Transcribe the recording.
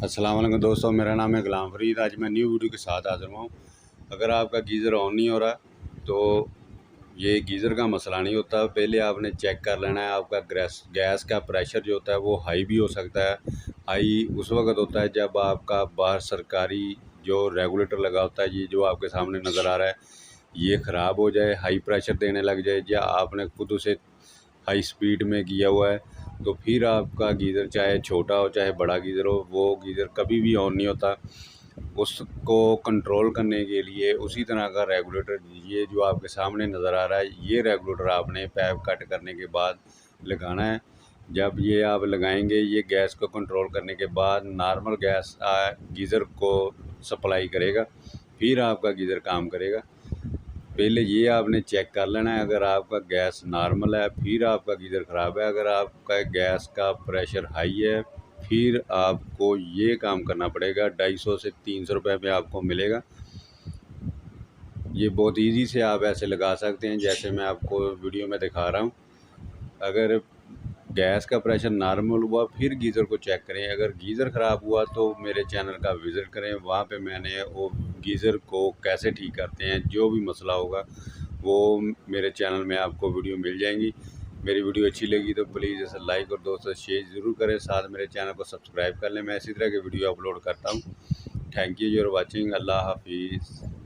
अस्सलाम वालेकुम दोस्तों, मेरा नाम है गुलाम फरीद। आज मैं न्यू वीडियो के साथ हाज़िर हुआ हूँ। अगर आपका गीज़र ऑन नहीं हो रहा तो ये गीज़र का मसला नहीं होता। पहले आपने चेक कर लेना है आपका गैस का प्रेशर जो होता है वो हाई भी हो सकता है। हाई उस वक्त होता है जब आपका बाहर सरकारी जो रेगुलेटर लगा होता है, ये जो आपके सामने नज़र आ रहा है, ये ख़राब हो जाए, हाई प्रेशर देने लग जाए, या आपने खुद उसे हाई स्पीड में किया हुआ है, तो फिर आपका गीज़र चाहे छोटा हो चाहे बड़ा गीज़र हो, वो गीज़र कभी भी ऑन नहीं होता। उसको कंट्रोल करने के लिए उसी तरह का रेगुलेटर, ये जो आपके सामने नज़र आ रहा है, ये रेगुलेटर आपने पैप कट करने के बाद लगाना है। जब ये आप लगाएंगे, ये गैस को कंट्रोल करने के बाद नॉर्मल गैस गीज़र को सप्लाई करेगा, फिर आपका गीज़र काम करेगा। पहले ये आपने चेक कर लेना है। अगर आपका गैस नॉर्मल है फिर आपका गीज़र ख़राब है। अगर आपका गैस का प्रेशर हाई है फिर आपको ये काम करना पड़ेगा। 250 से 300 रुपये में आपको मिलेगा। ये बहुत इजी से आप ऐसे लगा सकते हैं जैसे मैं आपको वीडियो में दिखा रहा हूँ। अगर गैस का प्रेशर नॉर्मल हुआ फिर गीज़र को चेक करें। अगर गीज़र ख़राब हुआ तो मेरे चैनल का विज़िट करें, वहाँ पे मैंने वो गीज़र को कैसे ठीक करते हैं, जो भी मसला होगा वो मेरे चैनल में आपको वीडियो मिल जाएंगी। मेरी वीडियो अच्छी लगी तो प्लीज़ इसे लाइक और दोस्तों शेयर ज़रूर करें। साथ मेरे चैनल को सब्सक्राइब कर लें, मैं इसी तरह की वीडियो अपलोड करता हूँ। Thank you for watching. अल्लाह हाफिज़।